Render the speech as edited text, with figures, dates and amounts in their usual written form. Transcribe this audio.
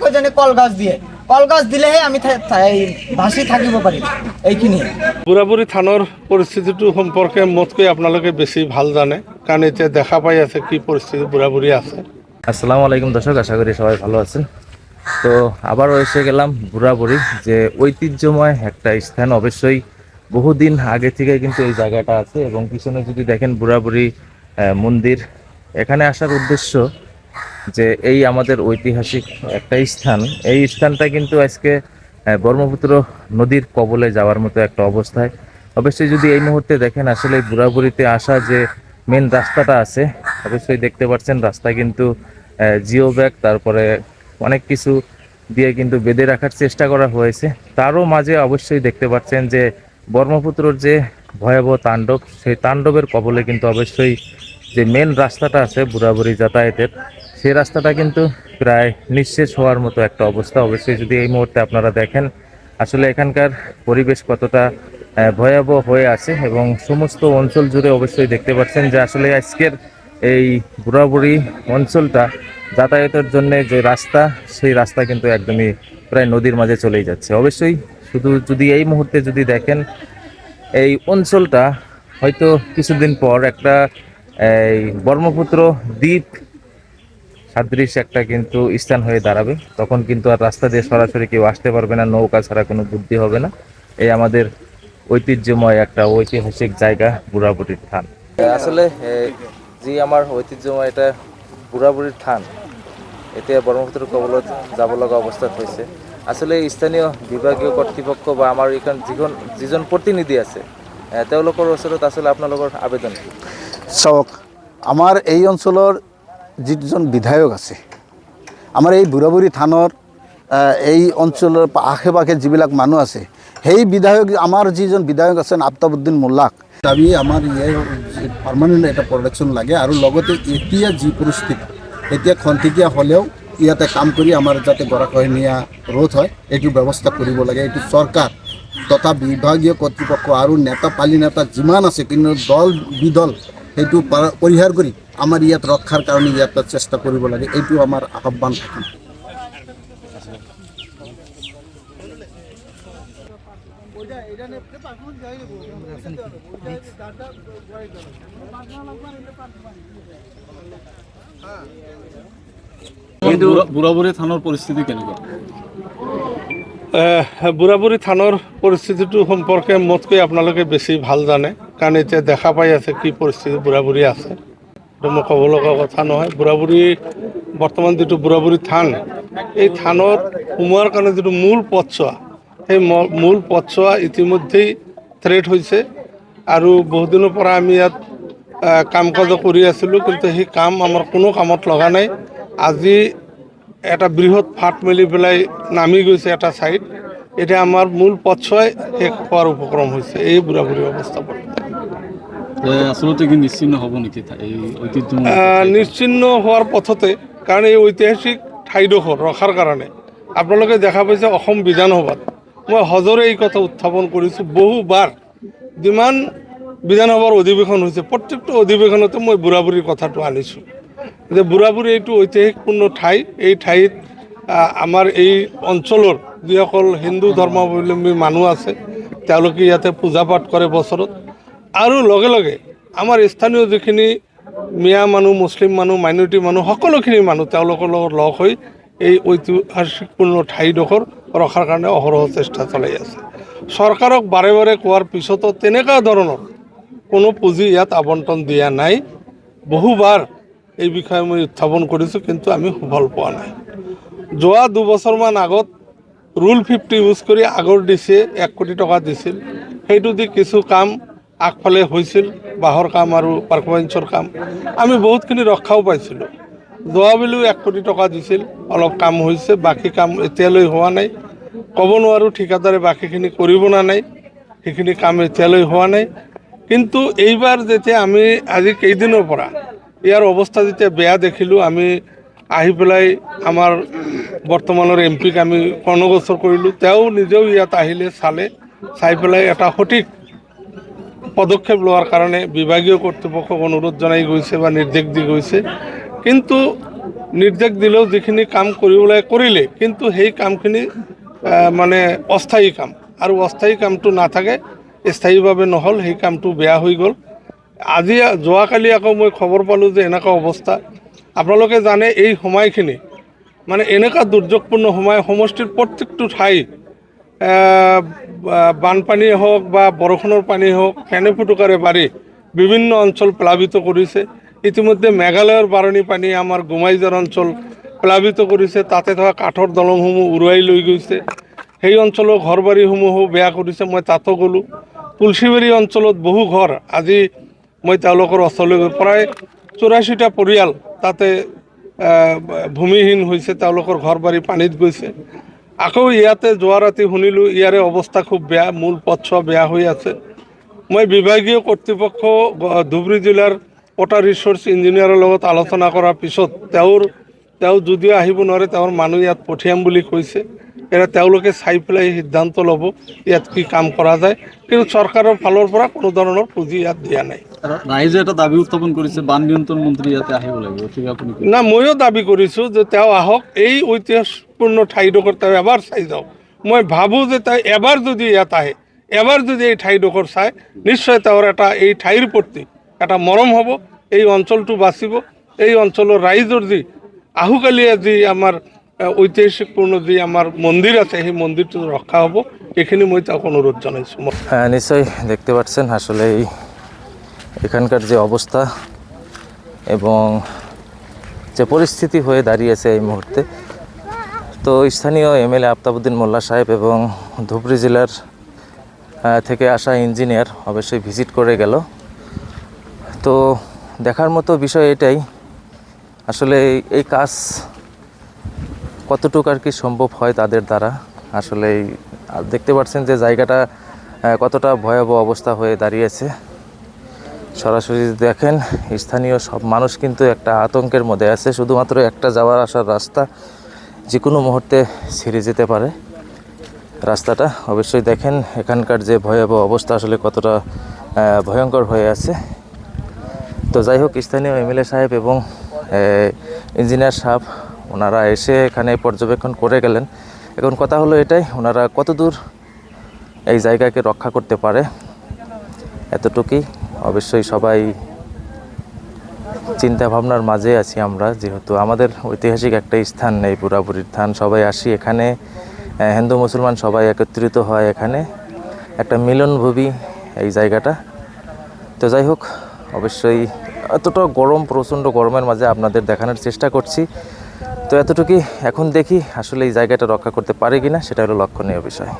ওই জন্য কল গাছ দিলেহে আমি ভাসি থাকিব পাৰি এইখিনি। বুঢ়াবুঢ়ী থানৰ পৰিস্থিতিটো সম্পৰ্কে মোতকৈ আপোনালোকে বেছি ভাল জানে, কাৰণ এতিয়া দেখা পাই আছে কি পৰিস্থিতি বুঢ়াবুঢ়ী আছে। আসসালামু আলাইকুম দর্শক, আশা করি সবাই ভালো আছেন। তো আবারও এসে গেলাম বুড়াবুড়ি, যে ঐতিহ্যময় একটা স্থান। অবশ্যই বহুদিন আগে থেকে কিন্তু এই জায়গাটা আছে, এবং পিছনে যদি দেখেন বুড়াবুড়ি মন্দির। এখানে আসার উদ্দেশ্য যে এই আমাদের ঐতিহাসিক একটা স্থান, এই স্থানটা কিন্তু আজকে ব্রহ্মপুত্র নদীর কবলে যাওয়ার মতো একটা অবস্থায়। অবশ্যই যদি এই মুহূর্তে দেখেন আসলে বুড়াবুড়িতে আসা যে মেন রাস্তাটা আছে, অবশ্যই দেখতে পাচ্ছেন রাস্তা কিন্তু জিও ব্যাগ, তারপরে অনেক কিছু দিয়ে কিন্তু বেঁধে রাখার চেষ্টা করা হয়েছে। তারও মাঝে অবশ্যই দেখতে পাচ্ছেন যে ব্রহ্মপুত্রর যে ভয়াবহ তাণ্ডব, সেই তাণ্ডবের কবলে কিন্তু অবশ্যই যে মেন রাস্তাটা আছে বুড়াবুড়ি যাতায়াতের, সেই রাস্তাটা কিন্তু প্রায় নিঃশেষ হওয়ার মতো একটা অবস্থা। অবশ্যই যদি এই মুহূর্তে আপনারা দেখেন আসলে এখানকার পরিবেশ কতটা ভয়াবহ হয়ে আছে, এবং সমস্ত অঞ্চল জুড়ে অবশ্যই দেখতে পাচ্ছেন যে আসলে আজকের এই বুড়াবুড়ি অঞ্চলটা যাতায়াতের জন্য যে রাস্তা, সেই রাস্তা কিন্তু একদমই প্রায় নদীর মাঝে চলেই যাচ্ছে। অবশ্যই শুধু যদি এই মুহূর্তে যদি দেখেন এই অঞ্চলটা হয়তো কিছুদিন পর একটা এই ব্রহ্মপুত্র দ্বীপ সাদৃশ একটা কিন্তু স্থান হয়ে দাঁড়াবে। তখন কিন্তু আর রাস্তা দিয়ে সরাসরি কেউ আসতে পারবে না, নৌকা ছাড়া কোনো বুদ্ধি হবে না। এই আমাদের ঐতিহ্যময় একটা ঐতিহাসিক জায়গা বুড়াবুড়ির থান। আসলে যে আমার ঐতিহ্যময় এটা বুড়াবুড়ির থান, এতে ব্রহ্মপুত্র কবলত যাব লগা অবস্থা হয়েছে। আসলে স্থানীয় বিভাগীয় কর্তৃপক্ষ বা আমার এখানে যিজন প্ৰতিনিধি আছে তেওঁলোকৰ ওচৰত আসলে আপোনালোকৰ আবেদন কি? চাওক, আমাৰ এই অঞ্চলৰ যিজন বিধায়ক আছে, আমাৰ এই বুঢ়াবুঢ়ী থানৰ এই অঞ্চলৰ আশে পাশে যিবিলাক মানুহ আছে, সেই বিধায়ক, আমাৰ যিজন বিধায়ক আছেন আফতাবউদ্দিন মোল্লাক দাবী আমাৰ ইয়াৰ পাৰ্মানেণ্ট এটা প্ৰটেকশ্যন লাগে। আৰু লগতে এতিয়া যি পৰিস্থিতি, এতিয়া খন্তেকীয়া হ'লেও ইয়াতে কাম কৰি আমাৰ যাতে গৰাখহনীয়া ৰোধ হয়, এইটো ব্যৱস্থা কৰিব লাগে। এইটো চৰকাৰ তথা বিভাগীয় কৰ্তৃপক্ষ আৰু পালি নেতা যিমান আছে, কিন্তু দল বিদল সেইটো পৰিহাৰ কৰি আমাৰ ইয়াত ৰক্ষাৰ কাৰণে ইয়াত চেষ্টা কৰিব লাগে। এইটো আমাৰ আহ্বান থাকিল। বুঢ়াবুঢ়ী থানৰ পৰিস্থিতি কেনেকুৱা? বুঢ়াবুঢ়ী থানৰ পৰিস্থিতিটো সম্পৰ্কে মোতকৈ আপোনালোকে বেছি ভাল জানে, কাৰণ এতিয়া দেখা পাই আছে কি পৰিস্থিতি বুঢ়াবুঢ়ী আছে। এইটো মই ক'ব লগা কথা নহয়। বুঢ়াবুঢ়ী বৰ্তমান যিটো বুঢ়াবুঢ়ী থান, এই থানত সোমোৱাৰ কাৰণে যিটো মূল পথছোৱা, সেই মূল পথছোৱা ইতিমধ্যেই থ্ৰেট হৈছে। আৰু বহুদিনৰ পৰা আমি ইয়াত কাম কাজ কৰি আছিলোঁ, কিন্তু সেই কাম আমাৰ কোনো কামত লগা নাই। আজি এটা বৃহৎ ফাট মেলি পেলাই নামি গৈছে এটা ছাইড। এতিয়া আমাৰ মূল পথছোৱাই শেষ হোৱাৰ উপক্ৰম হৈছে এই বুঢ়াবুঢ়ী অৱস্থা। আচলতে কি নিশ্চিন্ন হ'ব নেকি এই ঐতিহ্য? নিশ্চিন্ন হোৱাৰ পথতে, কাৰণ এই ঐতিহাসিক ঠাইডোখৰ ৰখাৰ কাৰণে আপোনালোকে দেখা পাইছে অসম বিধানসভাত মই সজোৰে এই কথা উত্থাপন কৰিছোঁ বহুবাৰ। যিমান বিধানসভাৰ অধিৱেশন হৈছে, প্ৰত্যেকটো অধিৱেশনতে মই বুঢ়াবুঢ়ীৰ কথাটো আনিছোঁ যে বুঢ়াবুঢ়ী এইটো ঐতিহাসিকপূৰ্ণ ঠাই। এই ঠাইত আমাৰ এই অঞ্চলৰ যিসকল হিন্দু ধৰ্মাৱলম্বী মানুহ আছে, তেওঁলোকে ইয়াতে পূজা পাঠ কৰে বছৰত। আৰু লগে লগে আমাৰ স্থানীয় যিখিনি মিয়া মানুহ, মুছলিম মানুহ, মাইনৰিটি মানুহ, সকলোখিনি মানুহ তেওঁলোকৰ লগত লগ হৈ এই ঐতিহাসিকপূৰ্ণ ঠাইডোখৰ ৰখাৰ কাৰণে অহৰহ চেষ্টা চলাই আছে। চৰকাৰক বাৰে বাৰে কোৱাৰ পিছতো তেনেকুৱা ধৰণৰ কোনো পুঁজি ইয়াত আবণ্টন দিয়া নাই। বহুবাৰ এই বিষয়ে মই উত্থাপন কৰিছোঁ, কিন্তু আমি সফল পোৱা নাই। যোৱা দুবছৰমান আগত ৰুল 50 ইউজ কৰি আগৰ দিছে 1 কোটি টকা দিছিল। সেইটো দি কিছু কাম আগফালে হৈছিল, বাঁহৰ কাম আৰু পাৰ্কবেঞ্চৰ কাম। আমি বহুতখিনি ৰক্ষাও পাইছিলোঁ। যোৱাবেলিও 1 কোটি টকা দিছিল, অলপ কাম হৈছে, বাকী কাম এতিয়ালৈ হোৱা নাই। ক'ব নোৱাৰোঁ ঠিকাদাৰে বাকীখিনি কৰিব না নাই, সেইখিনি কাম এতিয়ালৈ হোৱা নাই। কিন্তু এইবাৰ যেতিয়া আমি আজি কেইদিনৰ পৰা ইয়াৰ অৱস্থা যেতিয়া বেয়া দেখিলোঁ, আমি আহি পেলাই আমাৰ বৰ্তমানৰ এমপিক আমি কৰ্ণগোচৰ কৰিলোঁ। তেওঁ নিজেও ইয়াত আহিলে, চাই পেলাই এটা সঠিক পদক্ষেপ লোৱাৰ কাৰণে বিভাগীয় কৰ্তৃপক্ষক অনুৰোধ জনাই গৈছে বা নিৰ্দেশ দি গৈছে। কিন্তু নিৰ্দেশ দিলেও যিখিনি কাম কৰিলে কিন্তু সেই কামখিনি মানে অস্থায়ী কাম আৰু অস্থায়ী কামটো নাথাকে স্থায়ীভাৱে নহ'ল সেই কামটো বেয়া হৈ গ'ল আজি যোৱাকালি আকৌ মই খবৰ পালোঁ যে এনেকুৱা অৱস্থা আপোনালোকে জানে এই সময়খিনি মানে এনেকুৱা দুৰ্যোগপূৰ্ণ সময় সমষ্টিৰ প্ৰত্যেকটো ঠাই বানপানী হওক বা বৰষুণৰ পানী হওক ফেনে ফুটুকাৰে বাঢ়ি বিভিন্ন অঞ্চল প্লাবিত কৰিছে ইতিমধ্যে মেঘালয়ৰ বাৰণী পানী আমাৰ গোমাইজাৰ অঞ্চল প্লাবিত কৰিছে তাতে থকা কাঠৰ দলংসমূহ উৰুৱাই লৈ গৈছে সেই অঞ্চলৰ ঘৰ বাৰীসমূহো বেয়া কৰিছে মই তাতো গ'লোঁ তুলসীবাৰী অঞ্চলত বহু ঘৰ আজি মই তেওঁলোকৰ ওচৰলৈ গৈ প্ৰায় 84টা পৰিয়াল তাতে ভূমিহীন হৈছে তেওঁলোকৰ ঘৰ বাৰী পানীত গৈছে আকৌ ইয়াতে যোৱা ৰাতি শুনিলোঁ ইয়াৰে অৱস্থা খুব বেয়া মূল পথছোৱা বেয়া হৈ আছে মই বিভাগীয় কৰ্তৃপক্ষ ধুবুৰী জিলাৰ ৱাটাৰ ৰিচোৰ্চ ইঞ্জিনিয়াৰৰ লগত আলোচনা কৰাৰ পিছত তেওঁ যদিও আহিব নোৱাৰে তেওঁৰ মানুহ ইয়াত পঠিয়াম বুলি কৈছে এতিয়া তেওঁলোকে চাই পেলাই সিদ্ধান্ত ল'ব ইয়াত কি কাম কৰা যায় কিন্তু চৰকাৰৰ ফালৰ পৰা কোনো ধৰণৰ পুঁজি ইয়াত দিয়া নাই ৰাইজে এটা দাবী উত্থাপন কৰিছে বান নিয়ন্ত্ৰণ মন্ত্ৰী ইয়াতে আহিব লাগিব ঠিক আপুনি না ময়ো দাবী কৰিছোঁ যে তেওঁ আহক এই ঐতিহাসিকপূৰ্ণ ঠাইডোখৰ তেওঁ এবাৰ চাই যাওক মই ভাবোঁ যে তেওঁ এবাৰ যদি ইয়াত আহে এবাৰ যদি এই ঠাইডোখৰ চায় নিশ্চয় তেওঁৰ এটা এই ঠাইৰ প্ৰতি এটা মৰম হ'ব এই অঞ্চলটো বাচিব এই অঞ্চলৰ ৰাইজৰ যি আহুকালীয়া যি আমাৰ ঐতিহাসিকপূৰ্ণ যি আমাৰ মন্দির আছে সেই মন্দিরটো রক্ষা হব এখানে মই তাকে অনুরোধ জানাইছো হ্যাঁ নিশ্চয়ই দেখতে পাচ্ছেন আসলে এখানকার যে অবস্থা এবং যে পরিস্থিতি হয়ে দাঁড়িয়েছে এই মুহূর্তে তো স্থানীয় এমএলএ আফতাবউদ্দিন মোল্লা সাহেব এবং ধুবরী জেলার থেকে আসা ইঞ্জিনিয়ার অবশ্যই ভিজিট করে গেল তো দেখার মতো বিষয় এটাই আসলে এই কাজ কতটুকু আর কি সম্ভব হয় তাদের দ্বারা আসলে দেখতে পাচ্ছেন যে জায়গাটা কতটা ভয়াবহ অবস্থা হয়ে দাঁড়িয়েছে সরাসরি দেখেন স্থানীয় সব মানুষ কিন্তু একটা আতঙ্কের মধ্যে আছে শুধুমাত্র একটা যাওয়ার আসার রাস্তা যে কোনো মুহূর্তে ছিঁড়ে যেতে পারে রাস্তাটা অবশ্যই দেখেন এখানকার যে ভয়াবহ অবস্থা আসলে কতটা ভয়ঙ্কর হয়ে আছে তো যাই হোক স্থানীয় এমএলএ সাহেব এবং ইঞ্জিনিয়ার সাহেব ওনারা এসে এখানে পর্যবেক্ষণ করে গেলেন এখন কথা হলো এটাই ওনারা কতদূর এই জায়গাকে রক্ষা করতে পারে এতটুকুই অবশ্যই সবাই চিন্তা ভাবনার মাঝে আছি আমরা যেহেতু আমাদের ঐতিহাসিক একটা স্থান এই বুড়াবুড়ির থান সবাই আসি এখানে হিন্দু মুসলমান সবাই একত্রিত হয় এখানে একটা মিলনভূমি এই জায়গাটা তো যাই হোক অবশ্যই এতটা গরম প্রচণ্ড গরমের মাঝে আপনাদের দেখানোর চেষ্টা করছি তো এতটুকুই এখন দেখি আসলে এই জায়গাটা রক্ষা করতে পারে কিনা সেটা হলো লক্ষণীয় বিষয়